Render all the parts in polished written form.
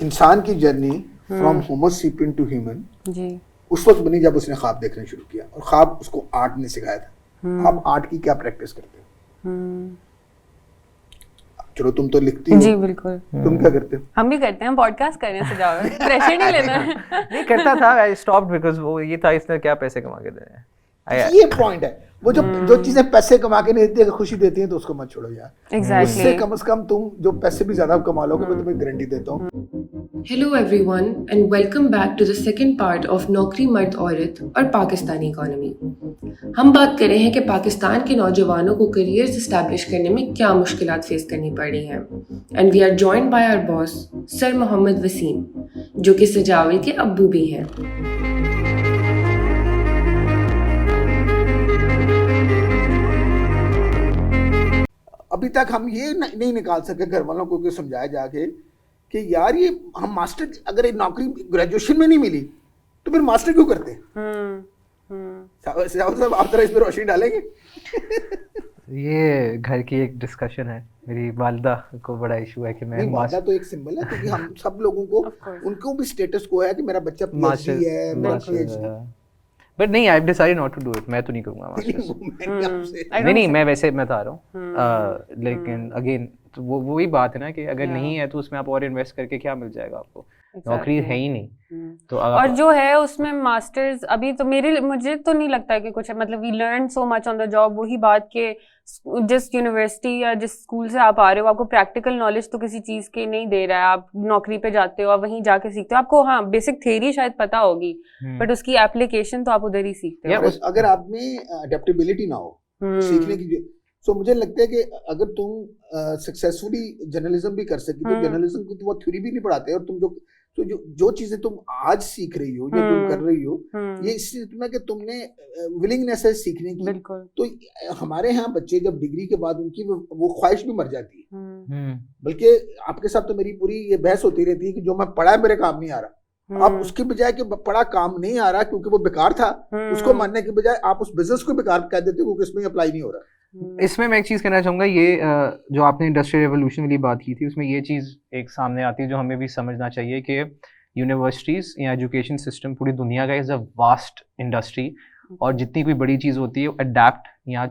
इंसान की journey from homo sapien to human जी उस वक्त बनी जब उसने ख्वाब देखना शुरू किया, और ख्वाब उसको आर्ट ने सिखाया था। आप आर्ट की क्या प्रैक्टिस करते हो? चलो तुम तो लिखती हो। जी बिल्कुल। तुम क्या करते हो? हम भी करते हैं, पॉडकास्ट करने से जाओ, प्रेशर नहीं लेना है। नहीं करता था, आई स्टॉप्ड बिकॉज़ वो ये था इसने क्या पैसे कमा के देने हैं। ये पॉइंट है, वो जो चीजें पैसे कमा के नहीं देती, अगर खुशी देती हैं तो उसको मत छोड़ो यार। Exactly. उससे कम से कम तुम जो पैसे भी ज्यादा कमा लोगे, मैं तुम्हें गारंटी देता हूँ। Hello everyone and welcome back to the second part of नौकरी मर्द औरत और पाकिस्तानी इकोनॉमी। हम बात कर रहे हैं कि पाकिस्तान के नौजवानों को करियर्स इस्टेब्लिश करने में क्या मुश्किलात फेस करनी पड़ रही हैं। And we are joined by our boss sir Mohammad Wasim, जो कि सजावी के अब्बू भी हैं। अभी तक हम ये नहीं निकाल सके घर वालों को समझाया जाके कि यार ये हम मास्टर, अगर ये नौकरी ग्रेजुएशन में नहीं मिली तो फिर मास्टर क्यों करते हैं? साहब आप जरा इस पर रोशनी डालेंगे। ये घर की एक डिस्कशन है, मेरी वालिदा को बड़ा इशू है कि मैं वालिदा तो एक सिंबल है, क्योंकि हम सब लोगों को उनको भी स्टेटस को है कि मेरा बच्चा पीएचडी है, बट नहीं, I decided not to do it. मैं तो नहीं करूंगा मास्टर्स। नहीं मैं वैसे मैं बता रहा हूँ, लेकिन अगेन तो वो वही बात है ना कि अगर नहीं है तो उसमें आप और इन्वेस्ट करके क्या मिल जाएगा आपको? नौकरी है ही नहीं। तो और जो है उसमें मास्टर्स अभी तो मुझे तो नहीं लगता है कि कुछ है, मतलब we learn so much on the job. वही बात के जिस यूनिवर्सिटी या जिस स्कूल से आप आ रहे हो, आपको प्रैक्टिकल नॉलेज तो किसी चीज की नहीं दे रहा है। आप नौकरी पे जाते हो, आप वहीं जाके सीखते हो। आपको हाँ बेसिक थ्योरी शायद पता होगी, बट उसकी एप्लीकेशन तो आप उधर ही सीखते हो। अगर आप में अडेप्टेबिलिटी ना हो सीखने की, तो मुझे लगता है कि अगर तुम सक्सेसफुली जर्नलिज्म भी कर सकी तो जर्नलिज्म की तो वो थ्योरी भी नहीं पढ़ाते, और तुम जो चीजें तुम आज सीख रही हो या तुम कर रही हो, ये इसलिए तुम्हें कि तुमने विलिंगनेस है सीखने की। तो हमारे यहाँ बच्चे जब डिग्री के बाद उनकी वो ख्वाहिश भी मर जाती है। बल्कि आपके साथ तो मेरी पूरी ये बहस होती रहती है कि जो मैं पढ़ा है मेरे काम नहीं आ रहा। आप उसके बजाय कि पढ़ा काम नहीं आ रहा क्योंकि वो बेकार था, उसको मानने के बजाय आप उस बिजनेस को बेकार कह देते हो क्योंकि इसमें अप्लाई नहीं हो रहा। इसमें मैं एक चीज़ कहना चाहूँगा, ये जो आपने इंडस्ट्रियल रेवोल्यूशन वाली बात की थी, उसमें ये चीज़ एक सामने आती है जो हमें भी समझना चाहिए कि यूनिवर्सिटीज़ या एजुकेशन सिस्टम पूरी दुनिया का इज़ अ वास्ट इंडस्ट्री, और जितनी कोई बड़ी चीज़ होती है वो अडेप्ट या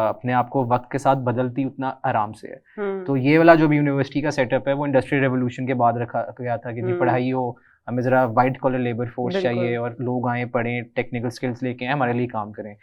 अपने आप को वक्त के साथ बदलती उतना आराम से है। तो ये वाला जो भी यूनिवर्सिटी का सेटअप है वो इंडस्ट्रियल रेवोल्यूशन के बाद रखा गया था कि जी पढ़ाई हो, हमें ज़रा वाइट कॉलर लेबर फोर्स चाहिए और लोग आए पढ़ें, टेक्निकल स्किल्स लेके आए, हमारे लिए काम करें।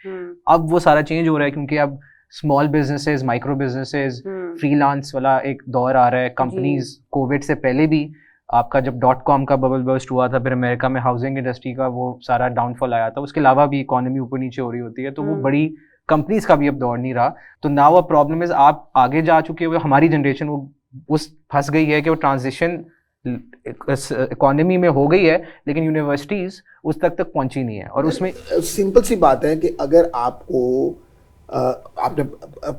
अब वो सारा चेंज हो रहा है क्योंकि अब small businesses, micro businesses, freelance वाला एक दौर आ रहा है। कंपनीज कोविड से पहले भी आपका जब .com का बबल बर्स्ट हुआ था, फिर अमेरिका में हाउसिंग इंडस्ट्री का वो सारा डाउनफॉल आया था, उसके अलावा भी इकोनॉमी ऊपर नीचे हो रही होती है, तो वो बड़ी कंपनीज का भी अब दौर नहीं रहा। तो नाउ अ प्रॉब्लम इज आप आगे जा चुके हो, हमारी जनरेशन वो उस फंस गई है कि वो ट्रांजिशन इकोनॉमी में हो गई है, लेकिन यूनिवर्सिटीज उस तक पहुंची नहीं है। और उसमें सिंपल सी बात है कि अगर आपको आपने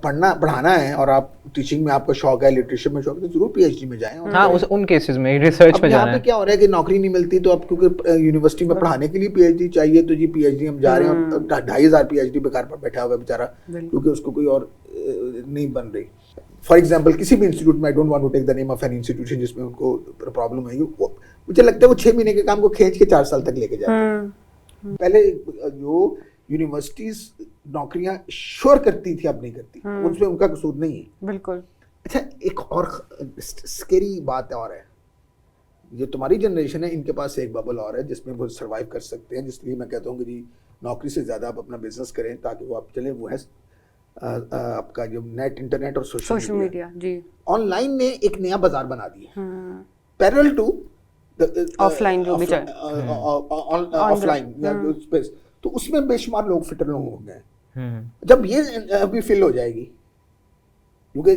पढ़ाना है और आप टीचिंग में आपका शौक है, लिटरेचर में शौक है, तो जरूर पीएचडी में जाएं। हाँ, उन केसेस में रिसर्च में जाना है। क्या हो रहा है कि नौकरी नहीं मिलती तो आप क्योंकि यूनिवर्सिटी में पढ़ाने के लिए पीएचडी चाहिए, तो जी पीएचडी हम जा रहे हैं, 2500 पीएचडी बेकार पर बैठा हुआ है बेचारा, क्योंकि उसको कोई और नहीं बन रही। फॉर एग्जाम्पल किसी भी इंस्टीट्यूट में, I don't want to take the name of an institution जिसमें उनको प्रॉब्लम है, मुझे लगता है वो 6 महीने के काम को खींच के 4 साल तक लेके जाते हैं। पहले जो यूनिवर्सिटीज नौकरियां श्योर करती थी, अब नहीं करती, उसमें उनका कसूर नहीं है। बिल्कुल। अच्छा, एक और स्केरी बात और है, जो तुम्हारी जनरेशन है इनके पास एक बबल और है जिसमें वो सर्वाइव कर सकते हैं, जिसलिए मैं कहता हूँ कि जी नौकरी से ज़्यादा आप अपना बिजनेस करें ताकि वो आप चलें। वो है आपका जो नेट, इंटरनेट और सोशल मीडिया जी। ऑनलाइन ने एक नया बाजार बना दिया, पैरेलल टू ऑफलाइन जो भी ऑफलाइन या स्पेस, तो उसमें बेशुमार लोग फिटर हो गए। जब ये अभी फिल हो जाएगी, क्योंकि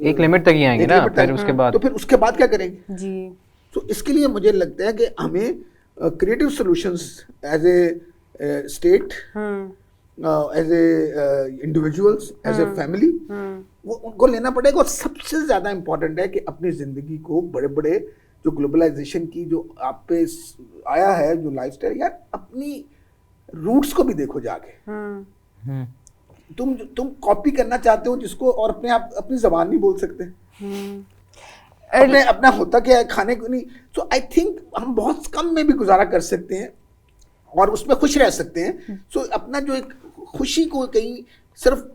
एक लिमिट तक ही आएंगे ना, फिर उसके बाद तो फिर उसके बाद क्या करेंगे जी। तो इसके लिए मुझे लगता है कि हमें creative solutions as a state, as a individuals, as a family, वो उनको लेना पड़ेगा। और सबसे ज्यादा इंपॉर्टेंट है कि अपनी जिंदगी को बड़े बड़े जो ग्लोबलाइजेशन की जो आप पे आया है जो लाइफस्टाइल, यार अपनी रूट्स को भी देखो जाके। तुम कॉपी करना चाहते हो जिसको, और अपने आप अपनी जबान नहीं बोल सकते। अपने अपना होता क्या है, खाने को नहीं। सो आई थिंक हम बहुत कम में भी गुजारा कर सकते हैं और उसमें खुश रह सकते हैं। सो अपना जो एक खुशी को कहीं सिर्फ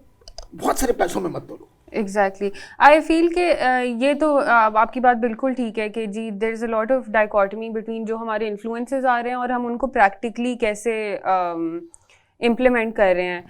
बहुत सारे पैसों में मत तोलो। एग्जैक्टली आई फील कि ये तो आपकी बात बिल्कुल ठीक है कि जी there is a lot of dichotomy between जो हमारे इन्फ्लुएंसेस आ रहे हैं और हम उनको प्रैक्टिकली कैसे इम्प्लीमेंट कर रहे हैं।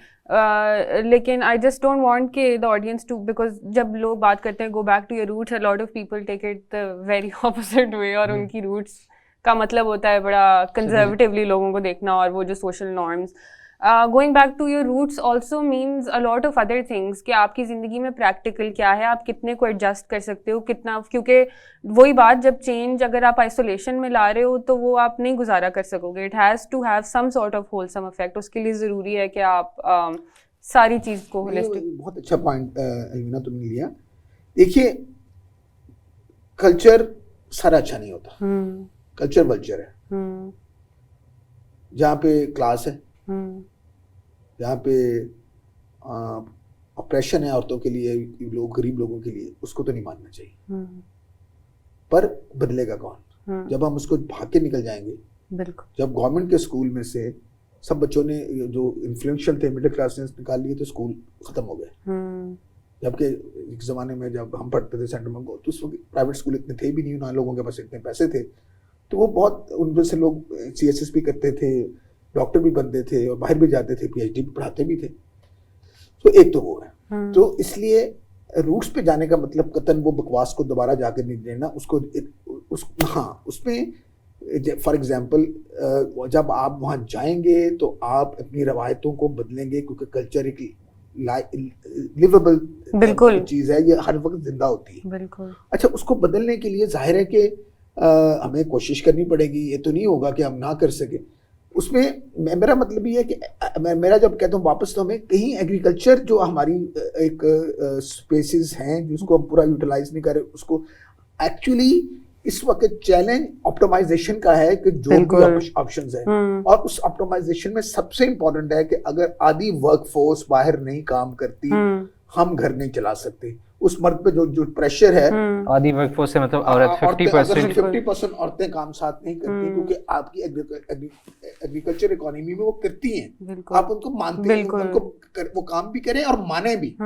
लेकिन आई जस्ट डोंट वांट कि द ऑडियंस टू, बिकॉज जब लोग बात करते हैं go back to your roots, a lot of people take it the very opposite way और उनकी रूट्स का मतलब होता है बड़ा कंजर्वेटिवली लोगों को देखना और वो जो social norms. Going back to your roots also means a lot of other things कि आपकी ज़िंदगी में प्रैक्टिकल क्या है, आप कितने को एडजस्ट कर सकते हो, कितना, क्योंकि वही बात जब चेंज अगर आप आइसोलेशन में ला रहे हो तो वो आप नहीं गुजारा कर सकोगे। It has to have some sort of wholesome effect. उसके लिए ज़रूरी है कि आप सारी चीज़ को होलिस्टिक। बहुत अच्छा पॉइंट अलविना तुमने लिया। देखिए कल्चर सारा अच्छा नहीं होता, कल्चर वल्चर है। जहाँ पे क्लास है, जहाँ पे ऑपरेशन है औरतों के लिए, लोग गरीब लोगों के लिए, उसको तो नहीं मानना चाहिए। पर बदलेगा कौन जब हम उसको भाग के निकल जाएंगे। बिल्कुल। जब गवर्नमेंट के स्कूल में से सब बच्चों ने जो इन्फ्लुएंशियल थे मिडिल क्लास ने निकाल लिए तो स्कूल खत्म हो गए। जबकि एक ज़माने में जब हम पढ़ते थे सेंटर में, तो उस वक्त प्राइवेट स्कूल इतने थे भी नहीं, ना लोगों के पास इतने पैसे थे, तो वो बहुत उनमें से लोग CSS भी करते थे, डॉक्टर भी बनते थे और बाहर भी जाते थे, PhD भी पढ़ाते भी थे। तो एक तो वो है। तो इसलिए रूट्स पे जाने का मतलब कतन वो बकवास को दोबारा जाकर नहीं देना उसको। हाँ, उसमें फॉर एग्जांपल जब आप वहाँ जाएंगे तो आप अपनी रवायतों को बदलेंगे, क्योंकि कल्चर एक लिवेबल बिल्कुल चीज़ है, ये हर वक्त जिंदा होती है। बिल्कुल। अच्छा, उसको बदलने के लिए जाहिर है कि हमें कोशिश करनी पड़ेगी, ये तो नहीं होगा कि हम ना कर सके। उसमें मेरा मतलब ये है कि मेरा जब कहता हूँ वापस, तो हमें कहीं एग्रीकल्चर जो हमारी एक स्पेसिस हैं जिसको हम पूरा यूटिलाइज नहीं कर रहे, उसको एक्चुअली इस वक्त चैलेंज ऑप्टिमाइजेशन का है कि जो भी ऑप्शंस हैं, और उस ऑप्टिमाइजेशन में सबसे इम्पोर्टेंट है कि अगर आधी वर्कफोर्स बाहर नहीं काम करती, हम घर नहीं चला सकते। उस मर्द पे जो प्रेशर है, आधी वर्कफोर्स से मतलब औरत 50% औरतें काम साथ नहीं करती, क्योंकि आपकी एग्रीकल्चर इकोनॉमी में वो करती हैं, आप उनको मानते हैं, उनको वो काम भी करें और माने भी।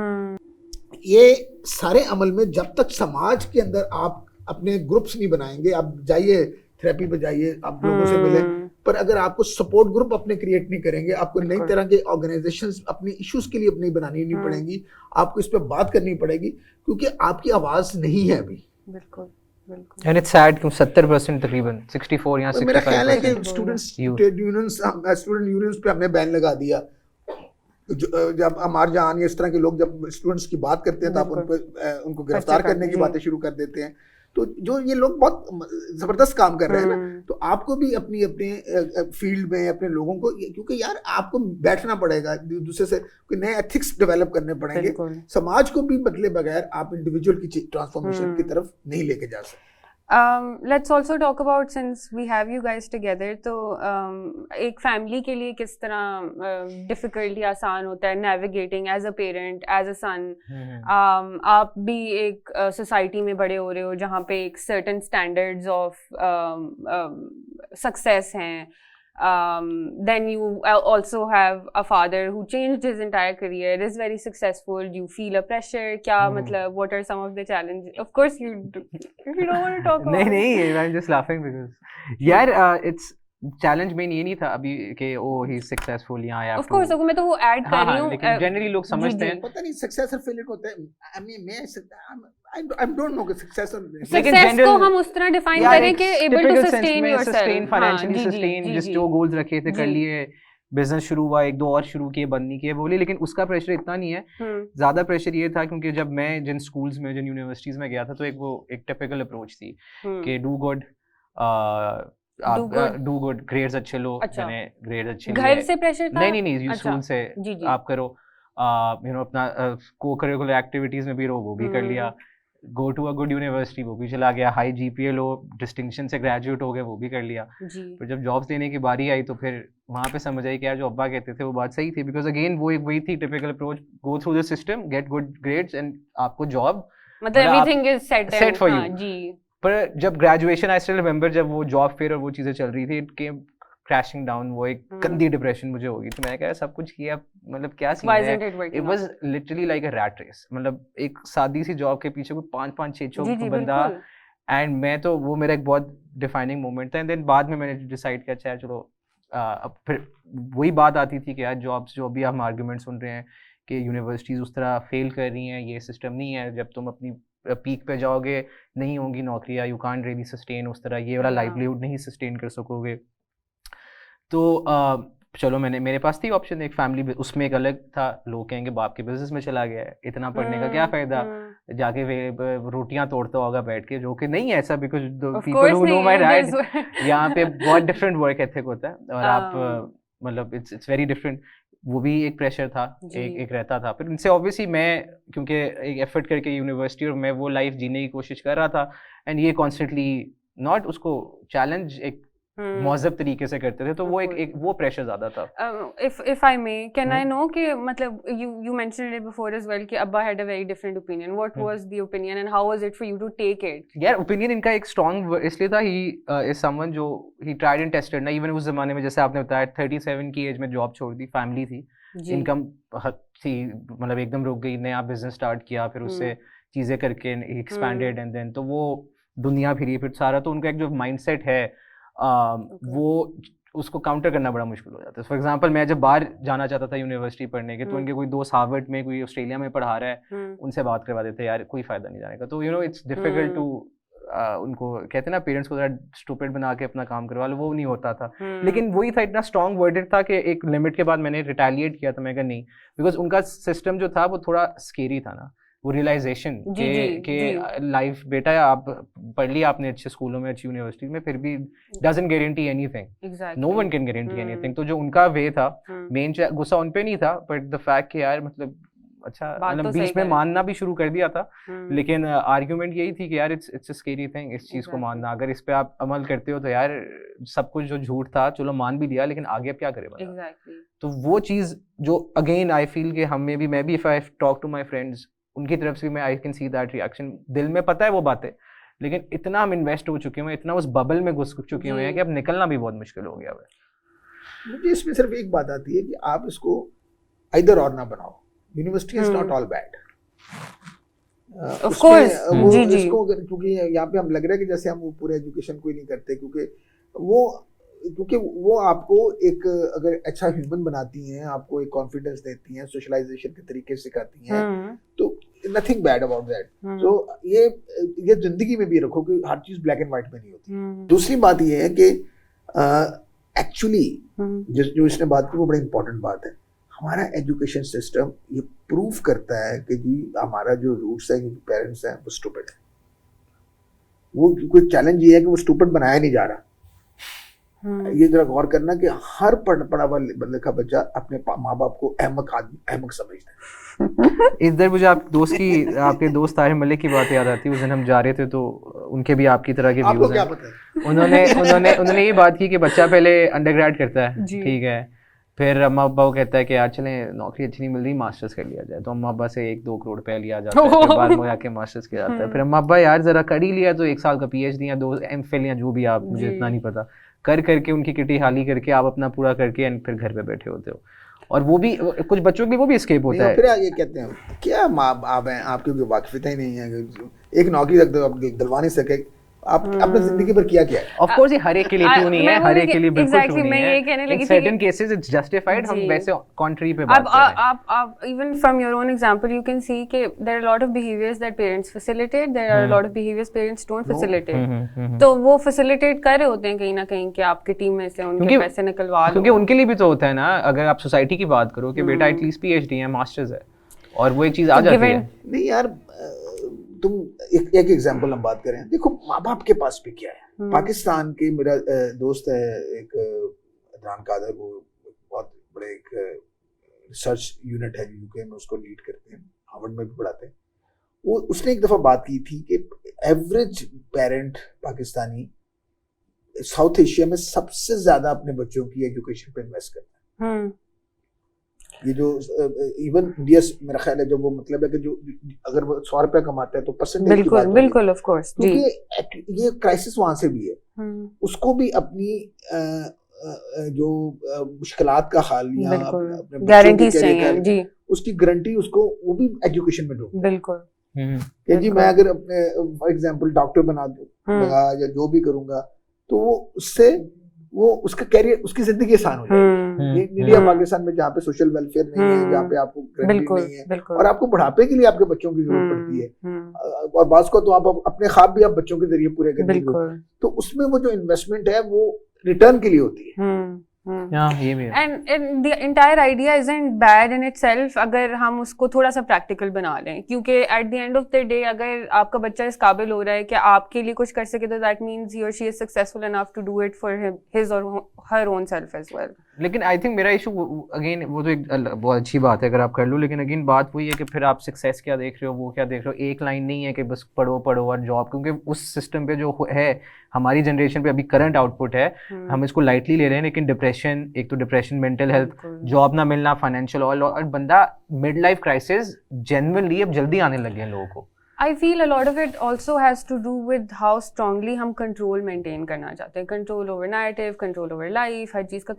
ये सारे अमल में जब तक समाज के अंदर आप अपने ग्रुप्स नहीं बनाएंगे, आप जाइए थेरेपी पे जाइए, आप लोगों से मिलें, पर अगर आपको सपोर्ट ग्रुप अपने क्रिएट नहीं करेंगे, आपको नई तरह के ऑर्गेनाइजेशंस अपनी इश्यूज के लिए अपनी बनानी नहीं पड़ेंगी, आपको इस पे बात करनी पड़ेगी, क्योंकि आपकी आवाज नहीं है अभी। बिल्कुल बिल्कुल। एंड इट्स सैड कि 70% तकरीबन 64 या 65%। मेरा ख्याल है कि स्टूडेंट यूनियंस पे हमने बैन लगा दिया। जब अमार जान या इस तरह के लोग जब स्टूडेंट्स की बात करते हैं तो आप उनको गिरफ्तार करने की बातें शुरू कर देते हैं। तो जो ये लोग बहुत जबरदस्त काम कर रहे हैं ना, तो आपको भी अपने फील्ड में अपने लोगों को, क्योंकि यार आपको बैठना पड़ेगा दूसरे से, कोई नए एथिक्स डेवलप करने पड़ेंगे। समाज को भी बदले बगैर आप इंडिविजुअल की ट्रांसफॉर्मेशन की तरफ नहीं लेके जा सकते। Let's also talk about, since we have you guys together, तो एक फैमिली के लिए किस तरह डिफिकल्टी आसान होता है navigating as a parent, as a son. आप भी एक सोसाइटी में बड़े हो रहे हो जहाँ पे एक सर्टेन स्टैंडर्ड्स ऑफ सक्सेस हैं। Then you also have a father who changed his entire career, is very successful. Do you feel a pressure? क्या मतलब, what are some of the challenges? Of course you do. If you don't want to talk about it. नहीं, I'm just laughing because यार it's challenge में ये नहीं था अभी कि ओ ही सक्सेसफुल यहाँ आया। ऑफ कोर्स मैं तो वो ऐड कर रही हूँ, लेकिन जनरली लोग समझते हैं, पता नहीं सक्सेस और फेलियर होता है। I mean I don't know कि सक्सेस को हम उस तरह डिफाइन करें कि able to sustain yourself, sustain financially, sustain जिस जो गोल्स रखे थे कर लिए, बिजनेस शुरू हुआ, एक दो और शुरू किए, बंद नहीं किए, बोले। लेकिन उसका प्रेशर इतना नहीं है। ज्यादा प्रेशर ये था क्योंकि जब मैं जिन स्कूल्स में, जिन यूनिवर्सिटीज में गया था, तो एक टिपिकल अप्रोच थी कि डू गुड, आप डू गुड, ग्रेड्स अच्छे लो, यानी ग्रेड्स अच्छे लिए। घर से प्रेशर था? नहीं, स्कूल से आप करो, अपना को करिकुलर एक्टिविटीज में भी रहो, वो भी कर लिया, go to a good university, वो भी चला गया, हाई GPA लो, डिस्टिंक्शन से ग्रेजुएट हो गए, वो भी कर लिया। पर जब जॉब्स लेने की बारी आई तो फिर वहाँ पे समझ आई कि यार जो अब्बा कहते थे वो बात सही थी, बिकॉज अगेन वो एक वही थी typical approach, go through the system, get good grades and आपको जॉब मतलब मतलब आप- everything is set set for you. हाँ जी पर जब ग्रेजुएशन आई स्टिल रिमेंबर जब वो जॉब फेयर और वो चीज़ें चल रही थी इट केम क्रैशिंग डाउन, वो एक गंदी डिप्रेशन मुझे हो गई थी। मैंने कहा सब कुछ किया, मतलब क्या सीन why है। isn't it it working was literally like a rat race, मतलब एक सादी सी जॉब के पीछे कोई 5-5 6-6 जी जी बंदा, बिल्कुल एंड मैं तो वो मेरा एक बहुत डिफाइनिंग मोमेंट था। एंड देन बाद में मैंने डिसाइड किया अच्छा चलो अब फिर वही बात आती थी कि यार जॉब्स जो अभी हम आर्गुमेंट सुन रहे हैं कि यूनिवर्सिटीज़ उस तरह फेल कर रही हैं, ये सिस्टम नहीं है, जब तुम अपनी पीक पे जाओगे नहीं होंगी नौकरियाँ, यू कांट रियली सस्टेन उस तरह, ये वाला हाँ। लाइवलीहुड नहीं सस्टेन कर सकोगे। तो चलो मेरे पास थी ऑप्शन एक फैमिली, उसमें एक अलग था, लोग कहेंगे बाप के बिजनेस में चला गया है, इतना पढ़ने का क्या फ़ायदा, जाके वे रोटियां तोड़ता होगा बैठ के, जो कि नहीं है ऐसा, because of people course who know नहीं माय है डैड there's यहाँ पे बहुत डिफरेंट वर्क एथिक होता है, और आप um, मतलब इट्स वेरी डिफरेंट। वो भी एक प्रेशर था, जी। एक रहता था। फिर उनसे ऑब्वियसली मैं क्योंकि एक एफर्ट करके यूनिवर्सिटी और मैं वो लाइफ जीने की कोशिश कर रहा था, एंड ये कॉन्स्टेंटली नॉट उसको चैलेंज एक मौजब तरीके से करते थे, तो वो एक वो प्रेशर ज़्यादा था। if I may, can I know कि मतलब you mentioned it before as well कि Abba had a very different opinion. What was the opinion and how was it for you to take it? यार opinion इनका एक strong इसलिए था, he is someone जो he tried and tested ना, even उस जमाने में जैसे आपने बताया 37 की एज में जॉब छोड़ दी, फैमिली थी, इनकम थी, मतलब एकदम रुक गई, नया बिजनेस स्टार्ट किया, फिर उससे चीज़ें करके एक्सपैंडेड, एंड देन तो वो दुनिया फिरी फिर सारा, तो उनका एक जो माइंडसेट है वो उसको काउंटर करना बड़ा मुश्किल हो जाता है। फॉर एग्जांपल मैं जब बाहर जाना चाहता था यूनिवर्सिटी पढ़ने के, तो उनके कोई दोस्त हार्वर्ड में, कोई ऑस्ट्रेलिया में पढ़ा रहा है, उनसे बात करवा देते यार कोई फ़ायदा नहीं जाने का। तो इट्स डिफिकल्ट टू उनको कहते हैं ना पेरेंट्स को ज़रा स्टूपिड बना के अपना काम करवा लो, वो नहीं होता था। लेकिन वही था, इतना स्ट्रॉन्ग वर्डेड था कि एक लिमिट के बाद मैंने रिटेलिएट किया था। मैं कहा नहीं, बिकॉज उनका सिस्टम जो था वो थोड़ा स्केरी था ना, वो रियलाइजेशन के लाइफ बेटा आप पढ़ लिया आपने अच्छे स्कूलों में, अच्छी यूनिवर्सिटी में, फिर भी doesn't guarantee anything, no one can guarantee anything. तो जो उनका वे था, मेन गुस्सा उन पे नहीं था, बट द फैक्ट कि यार मतलब अच्छा, मतलब बीच में मानना भी शुरू कर दिया था, लेकिन आर्ग्यूमेंट यही थी कि यार इट्स अ स्केरी थिंग, इस चीज़ को मानना, अगर इस पे आप अमल करते हो तो यार सब कुछ जो झूठ था चलो मान भी लिया, लेकिन आगे अब क्या करे बंदा। तो वो चीज़ जो अगेन आई फील कि हमें भी, मैं भी if I talk to my friends, उनकी तरफ से भी मैं I can see that reaction, दिल में पता है वो बातें, लेकिन इतना हम इन्वेस्ट हो चुके हैं, इतना उस बबल में घुस चुके हुए हैं कि अब निकलना भी बहुत मुश्किल हो गया है। मुझे इसमें सिर्फ एक बात आती है कि आप इसको इधर और ना बनाओ, university is not all bad. Of course, जी जी, इसको क्योंकि यहाँ पे हम लग रहा है कि जैसे हम वो पूरे एजुकेशन को ही नहीं करते, क्योंकि वो आपको एक अगर अच्छा ह्यूमन बनाती हैं, आपको एक कॉन्फिडेंस देती हैं, सोशलाइजेशन के तरीके सिखाती हैं, तो नथिंग बैड अबाउट दैट। तो ये जिंदगी में भी रखो कि हर चीज ब्लैक एंड व्हाइट में नहीं होती। दूसरी बात ये है कि एक्चुअली जो इसने बात की वो बड़ी इंपॉर्टेंट बात है, हमारा एजुकेशन सिस्टम ये प्रूव करता है कि जी हमारा जो रूट्स है, पेरेंट्स हैं वो स्टूपिड है। वो कोई चैलेंज ये है कि वो स्टूपिड बनाया नहीं जा रहा। ये जरा गौर करना कि हर पढ़ा हुआ लिखा बच्चा अपने माँ बाप को अहमक समझता है। इधर मुझे आपके दोस्त ताहिर मलिक की बात याद आती है। उस दिन हम जा रहे थे तो उनके भी आपकी तरह के व्यूज हैं। आपको क्या पता है? उन्होंने ये बात की कि बच्चा पहले अंडरग्रेड करता है, ठीक है, फिर अम्मा अब्बा को कहता है कि यार चलें नौकरी अच्छी नहीं मिल रही, मास्टर्स कर लिया जाए, तो अम्मा अब्बा से 1-2 करोड़ रुपया लिया जाता है, फिर बाद में आके मास्टर्स किया जाता है, फिर अम्मा अब्बा यार जरा कर ही लिया तो 1 साल का PhD या 2 MPhil या जो भी आप, मुझे इतना नहीं पता, करके उनकी किटी हाली करके आप अपना पूरा करके एंड फिर घर पे बैठे होते हो। और वो भी कुछ बच्चों के वो भी एस्केप होता है। फिर आगे कहते हैं क्या माँ बाप हैं आपकी वाकिफियत ही नहीं है, एक नौकरी तक तो दिलवा नहीं सके, आप अपनी जिंदगी पर किया क्या है? ऑफ कोर्स ये हर एक के लिए क्यों नहीं है, हर एक के लिए बिल्कुल क्यों नहीं है। ये कहने लगी in certain cases it's justified, हम वैसे कॉन्ट्री पे बात कर रहे हैं। आप even from your own example you can see कि there are lot of behaviours that parents facilitate, there are lot of behaviours parents don't facilitate. तो वो फैसिलिटेट कर रहे होते हैं कहीं ना कहीं कि आपकी टीम में से उनके पैसे निकलवा लो, क्योंकि उनके लिए भी तो होता है ना। अगर आप सोसाइटी की बात करो कि बेटा एटलीस्ट PhD है, मास्टर्स है, और वो एक चीज आ जाती है। नहीं यार, तुम एक एग्जांपल हम बात करें, देखो माँ बाप के पास भी क्या है। पाकिस्तान के मेरा दोस्त है एक अदनान कादर, वो बहुत बड़े एक रिसर्च यूनिट है यूके में, उसको लीड करते हैं, हार्वर्ड में भी पढ़ाते हैं। उसने एक दफा बात की थी कि average parent Pakistani south Asia में सबसे ज्यादा अपने बच्चों की एजुकेशन पे इन्वेस्ट करता है। ये जो इवन इंडिया मेरा ख्याल है जो वो मतलब है कि जो अगर वो 100 रुपया कमाता है तो परसेंटेज की बात बिल्कुल हो रही है। बिल्कुल ऑफ कोर्स जी क्योंकि ये क्राइसिस वहां से भी है, उसको भी अपनी जो मुश्किलात का हल या बिल्कुल अपने बच्चों गारंटीज के चाहिए करियर जी उसकी गारंटी उसको वो भी एजुकेशन में ढूंढ बिल्कुल कि जी मैं अगर अपने फॉर एग्जांपल डॉक्टर बना दूंगा या जो भी करूंगा तो वो उससे वो उसका कैरियर उसकी जिंदगी आसान हो जाएगी। इंडिया पाकिस्तान में जहाँ पे सोशल वेलफेयर नहीं है, जहाँ पे आपको गारंटी बिल्कुल नहीं है बिल्कुल और आपको बुढ़ापे के लिए आपके बच्चों की जरूरत पड़ती है और बास को तो आप अपने ख्वाब भी आप बच्चों के जरिए पूरे करने की बिल्कुल तो उसमें वो जो इन्वेस्टमेंट है वो रिटर्न के लिए होती है। ये भी है। and the entire idea isn't bad in itself अगर हम उसको थोड़ा सा प्रैक्टिकल बना लें, क्योंकि at the end of the day अगर आपका बच्चा इस काबिल हो रहा है कि आपके लिए कुछ कर सके तो that means he or she is successful enough to do it for his or her own self as well. लेकिन आई थिंक मेरा इशू अगेन वो तो एक बहुत अच्छी बात है अगर आप कर लो, लेकिन अगेन बात वही है कि फिर आप सक्सेस क्या देख रहे हो, वो क्या देख रहे हो। एक लाइन नहीं है कि बस पढ़ो पढ़ो और जॉब, क्योंकि उस सिस्टम पे जो है हमारी जनरेशन पे अभी करंट आउटपुट है हम इसको लाइटली ले रहे हैं, लेकिन डिप्रेशन, एक तो डिप्रेशन, मेंटल हेल्थ, जॉब ना मिलना, फाइनेंशियल और बंदा मिड लाइफ क्राइसिस जेन्युइनली अब जल्दी आने लगे हैं लोगों को। I feel a lot of it also has to do with how strongly हम control maintain करना चाहते हैं, control over narrative, control over life, हर चीज़ का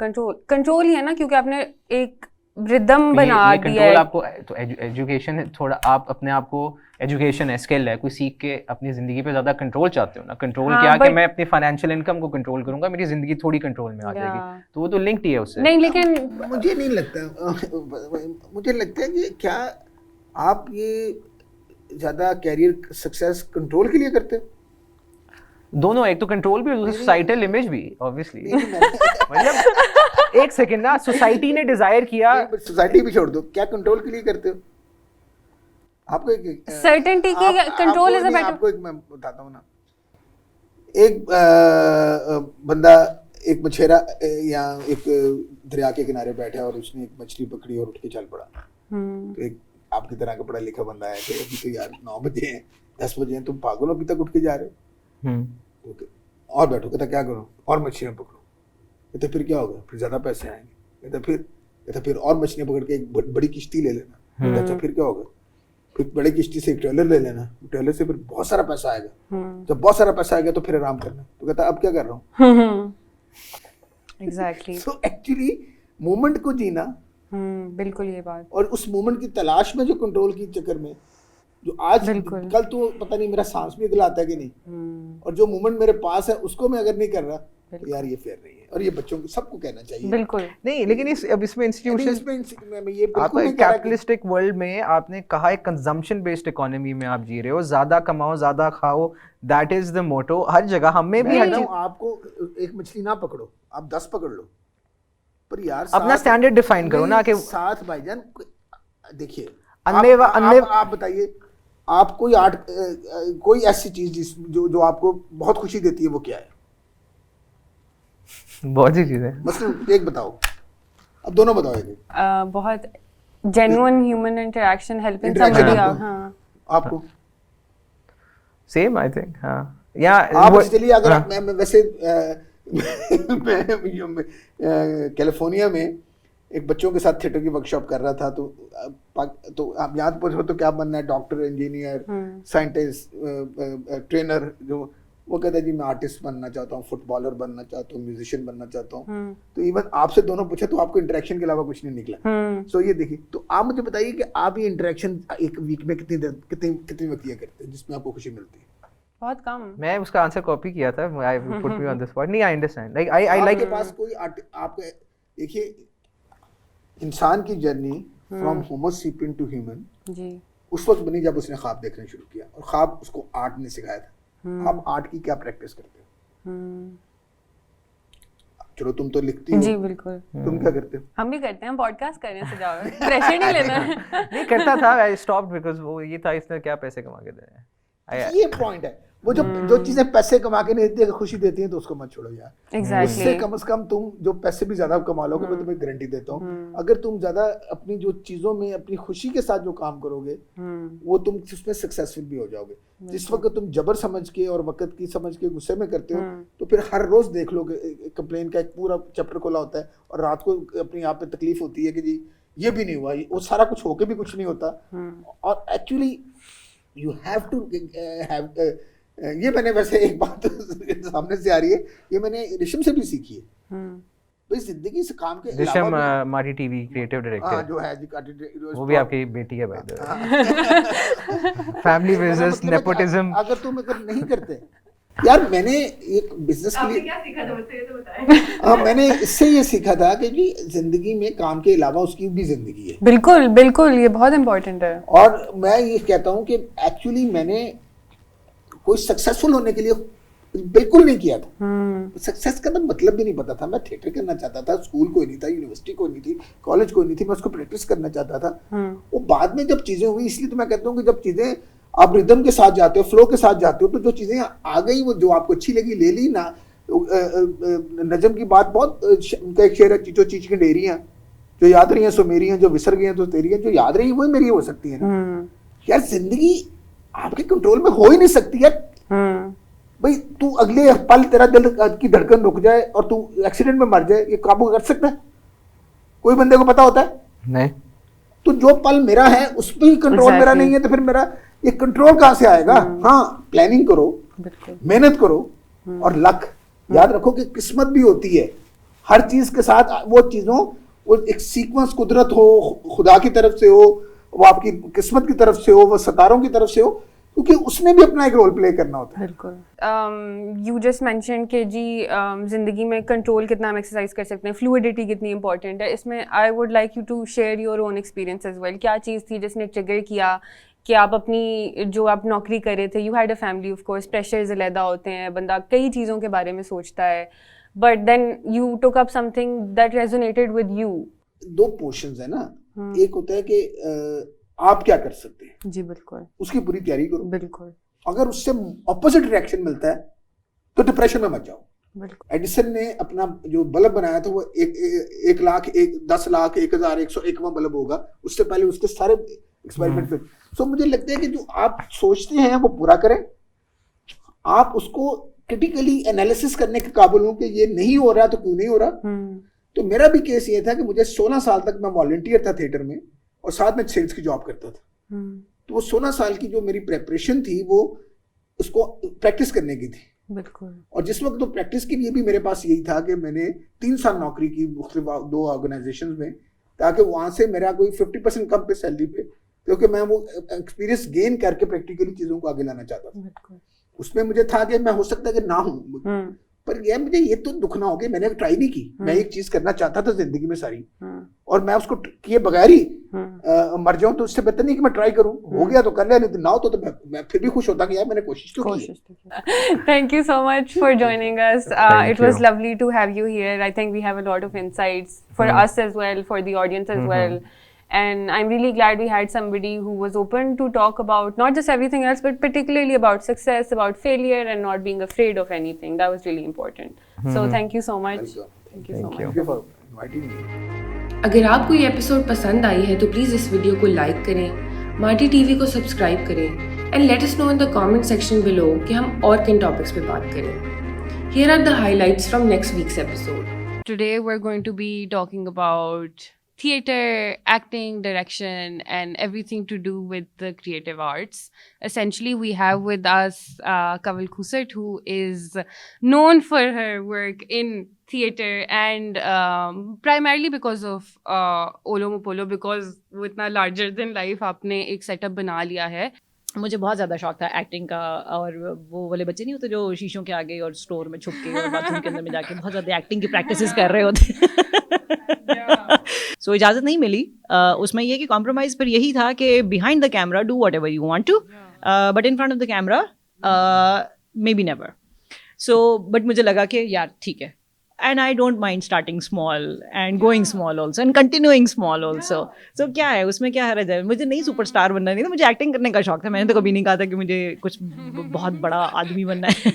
control ही है ना, क्योंकि आपने एक रिदम बना दिया है। आपको तो एजुकेशन थोड़ा आप अपने आप को एजुकेशन है, स्किल है, कोई सीख के अपनी जिंदगी पे ज्यादा कंट्रोल चाहते हो ना। कंट्रोल क्या कि मैं अपनी फाइनेंशियल इनकम को कंट्रोल करूंगा, मेरी जिंदगी थोड़ी कंट्रोल में आ जाएगी, तो वो तो लिंक्ड ही है उससे। नहीं लेकिन मुझे नहीं लगता, मुझे लगता है कि क्या आप ये ज्यादा कैरियर सक्सेस कंट्रोल के लिए करते हो? दोनों, एक तो कंट्रोल भी और दूसरा सोसाइटल इमेज भी ऑब्वियसली। मतलब एक सेकंड ना, सोसाइटी ने डिजायर किया, सोसाइटी भी छोड़ दो, क्या कंट्रोल के लिए करते हो? आपको एक सर्टेनिटी की कंट्रोल इज अ बेटर। आपको एक मैं बताता हूँ ना, एक बंदा एक मछेरा या एक दरिया के किनारे बैठा और उसने एक मछली पकड़ी और उठ के चल पड़ा। तो एक आपकी तरह का पढ़ा लिखा बंदा है कि अभी तो यार 9 बजे हैं, 10 बजे हैं, तुम पागल हो, अभी तक उठ के जा रहे हो? तो और बैठो, कहता क्या करो? और मछलियाँ पकड़ो। कहते फिर क्या होगा? फिर ज्यादा पैसे आएंगे। कहता फिर और मछलियाँ पकड़ के एक बड़ी किश्ती ले लेना। अच्छा फिर क्या होगा? फिर बड़ी किश्ती से एक ट्रेलर ले लेना, ट्रेलर से फिर बहुत सारा पैसा आएगा। जब बहुत सारा पैसा आएगा तो फिर आराम करना। तो कहता अब क्या कर रहा हूँ? एग्जैक्टली। सो एक्चुअली मोमेंट को जीना, बिल्कुल ये बात। और उस मोमेंट की तलाश में जो कंट्रोल की चक्कर में जो आज कल तो पता नहीं मेरा सांस भी दिलाता है कि नहीं, और जो मोमेंट मेरे पास है उसको मैं अगर नहीं कर रहा तो यार ये फेयर नहीं है। और ये बच्चों को सबको कहना चाहिए। बिल्कुल नहीं, लेकिन अब इसमें इंस्टीट्यूशन में ये आपको कैपिटलिस्टिक वर्ल्ड में आपने कहा है कंजम्पशन बेस्ड इकोनॉमी में आप जी रहे हो, ज्यादा कमाओ ज्यादा खाओ, दैट इज द मोटो हर जगह। हमें भी आपको एक मछली ना पकड़ो, आप 10 पकड़ लो, पर यार अपना स्टैंडर्ड डिफाइन करो ना कि साथ भाईजान। देखिए आप बताइए, आप कोई आर्ट कोई ऐसी चीज जो आपको बहुत खुशी देती है वो क्या है? बहुत सी चीजें, मतलब एक बताओ, अब दोनों बताओ। एक बहुत genuine human interaction, helping somebody out. हाँ आपको सेम आई थिंक। हाँ या आप चलिए अगर मैं वैसे कैलिफोर्निया में एक बच्चों के साथ थिएटर की वर्कशॉप कर रहा था, तो आप याद पूछो तो क्या बनना है? Doctor, engineer, scientist, trainer. जो वो कहता है जी मैं आर्टिस्ट बनना चाहता हूँ, फुटबॉलर बनना चाहता हूँ, म्यूजिशियन बनना चाहता हूँ। तो इवन आपसे दोनों पूछे तो आपको इंटरेक्शन के अलावा कुछ नहीं निकला। सो ये देखिए, तो आप मुझे बताइए कि आप ये इंटरेक्शन एक वीक में कितनी वक्त करते हैं जिसमें आपको खुशी मिलती है? बहुत कम। मैं उसका आंसर कॉपी किया था, I put me on the spot. नहीं, I understand, like I like. आपके पास कोई आपके देखिए इंसान की journey from homo sapien to human जी उस वक्त बनी जब उसने ख्वाब देखना शुरू किया, और ख्वाब उसको आर्ट ने सिखाया था। आप आर्ट की क्या प्रैक्टिस करते हो? चलो तुम तो लिखती हो। जी बिल्कुल। तुम क्या करते हो? हम भी करते हैं, पॉडकास्ट कर रहे हैं, सजाओ, प्रेशर नहीं लेना है। नहीं करता था, आई स्टॉप्ड बिकॉज़ वो ये था इसने क्या पैसे कमा के देने हैं। ये पॉइंट है, वो जो चीजें पैसे कमा के नहीं देती अगर खुशी देती हैं तो उसको मत छोड़ो यार। Exactly. उससे कम से कम तुम जो पैसे भी ज्यादा कमा लोगे, मैं तुम्हें गारंटी देता हूँ, अगर तुम ज्यादा अपनी जो चीजों में अपनी खुशी के साथ जो काम करोगे वो तुम उसमें सक्सेसफुल भी हो जाओगे। जिस वक्त तुम जबर समझ के और वक्त की समझ के गुस्से में करते हो तो फिर हर रोज देख लो कंप्लेन का एक पूरा चैप्टर खोला होता है, और रात को अपनी आप पे तकलीफ होती है कि जी ये भी नहीं हुआ, वो सारा कुछ होके भी कुछ नहीं होता। और actually you have to have, ये मैंने वैसे एक बात सामने से आ रही है, ये मैंने ऋषम से भी सीखी है भाई, जिंदगी से काम के ऋषम अलावा माटी टीवी क्रिएटिव हाँ डायरेक्टर, जो है वो भी आपकी बेटी है भाई। Family business nepotism. अगर तुम अगर नहीं करते यार, मैंने एक बिजनेस के लिए क्या सीखा था मुझसे, ये तो बताएं। हाँ, मैंने इससे ये सीखा था कि जी जिंदगी में काम के अलावा उसकी भी जिंदगी है। बिल्कुल बिल्कुल, ये बहुत इंपॉर्टेंट है। और मैं ये कहता हूँ कि एक्चुअली मैंने कोई सक्सेसफुल होने के लिए बिल्कुल नहीं किया था। सक्सेस का तो मतलब भी नहीं पता था। मैं थिएटर करना चाहता था, स्कूल कोई नहीं था, यूनिवर्सिटी कोई नहीं थी, कॉलेज कोई नहीं थी, मैं उसको प्रैक्टिस करना चाहता था। वो बाद में जब चीजें हुई, इसलिए तो मैं कहता हूँ कि जब चीजें आप रिदम के साथ जाते हो, फ्लो के साथ जाते हो, तो जो चीजें आ गई वो जो आपको अच्छी लगी ले ली ना। नजम की बात बहुत, उनका एक शेर है, चीचो चीच की डेरियां, जो याद रही हैं सो मेरी हैं, जो विसर गई हैं तो तेरी हैं, जो याद रही वही मेरी हो सकती है ना। यार जिंदगी आपके कंट्रोल में हो ही नहीं सकती यार। भाई तू अगले पल तेरा दिल की धड़कन रुक जाए और तू एक्सीडेंट में मर जाए, ये काबू कर सकता है? कोई बंदे को पता होता है? नहीं। तो जो पल मेरा है उस पर ही कंट्रोल मेरा नहीं है, तो फिर मेरा ये कंट्रोल कहां से आएगा? हाँ, प्लानिंग करो, मेहनत करो, और लक याद रखो कि किस्मत भी होती है हर चीज के साथ। वो चीजों, वो एक सीक्वेंस कुदरत हो, खुदा की तरफ से हो, वो आपकी किस्मत की तरफ से हो, वो सितारों की तरफ से हो, क्योंकि उसने भी अपना एक रोल प्ले करना होता है। बिल्कुल। यू जस्ट मेंशन कि जी ज़िंदगी में कंट्रोल कितना हम एक्सरसाइज कर सकते हैं, फ्लूइडिटी कितनी इंपॉर्टेंट है। इसमें I would like you to share your own experience as well. क्या चीज़ थी जिसने ट्रिगर किया कि आप अपनी, जो आप नौकरी कर रहे थे, you had a family of course, pressures अलहदा होते हैं, बंदा कई चीज़ों के बारे में सोचता है, but then you took up something that resonated with you. दो पोर्शंस है ना, एक होता है कि आप क्या कर सकते हैं, जी बिल्कुल, उसकी पूरी तैयारी करो। बिल्कुल अगर उससे ऑपोजिट रिएक्शन मिलता है तो डिप्रेशन में मत जाओ। बिल्कुल। एडिसन ने अपना जो बल्ब बनाया था वो 1 लाख, 10 लाख, 1,101वां बल्ब होगा, उससे पहले उसके सारे एक्सपेरिमेंट पे। सो मुझे लगता है कि जो आप सोचते हैं वो पूरा करें, आप उसको क्रिटिकली एनालिसिस करने के काबिल हो कि ये नहीं हो रहा तो क्यों नहीं हो रहा। तो मेरा भी केस ये था कि मुझे 16 साल तक मैं वॉलंटियर था थिएटर में, और साथ में सेल्स की जॉब करता था। तो वो 16 साल की जो मेरी प्रेपरेशन थी वो उसको प्रैक्टिस करने की थी। बिल्कुल। और जिस वक्त तो प्रैक्टिस के लिए भी मेरे पास यही था कि मैंने 3 साल नौकरी की मुख्तलिफ 2 ऑर्गेनाइजेशन में, ताकि वहां से मेरा कोई 50% कम पे सैलरी पे, क्योंकि मैं वो एक्सपीरियंस गेन करके प्रैक्टिकली चीजों को आगे लाना चाहता था। बिल्कुल। उसमें मुझे था कि मैं हो सकता है कि ना हूं, पर यार मुझे ये तो दुख ना हो कि मैंने ट्राई नहीं की। मैं एक चीज करना चाहता था जिंदगी में सारी, और मैं उसको किए बगैर ही मर जाऊं, तो उससे बेहतर नहीं कि मैं ट्राई करूं। हो गया तो कर लिया, नहीं तो ना हो तो मैं फिर भी खुश होता कि यार मैंने कोशिश तो की है। Thank you so much for joining us. Thank It was you. lovely to have you here. I think we have a lot of insights for us as well, for the audience as well. And I'm really glad we had somebody who was open to talk about not just everything else, but particularly about success, about failure, and not being afraid of anything. That was really important. So thank you so much. Thank you so much. Thank you for inviting me. अगर आपको ये episode पसंद आई है तो please इस video को like करें, माटी टीवी को सब्सक्राइब करें, and let us know in the comment section below कि हम और किन टॉपिक्स पे बात करें। Here are the highlights from next week's episode. Today we're going to be talking about theater, acting, direction, and everything to do with the creative arts. Essentially, we have with us Kawal Khusat, who is known for her work in theater and primarily because of Olo Mopolo, because वो इतना larger than life आपने एक setup बना लिया है। मुझे बहुत ज़्यादा शौक था एक्टिंग का, और वो वाले बच्चे नहीं होते जो शीशों के आगे और स्टोर में छुप के और बाथरूम के अंदर में जाके बहुत ज़्यादा एक्टिंग की प्रैक्टिसेस कर रहे होते। सो इजाज़त नहीं मिली। उसमें ये कि कॉम्प्रोमाइज़ पर यही था कि behind the camera do whatever you want to, but in front of the camera maybe never. So but मुझे लगा कि यार ठीक है, and I don't mind starting small and going small also and continuing small also. So क्या है उसमें, क्या हर्ज है? मुझे नहीं सुपरस्टार बनना नहीं था, मुझे एक्टिंग करने का शौक था। मैंने तो कभी नहीं कहा था कि मुझे कुछ बहुत बड़ा आदमी बनना है।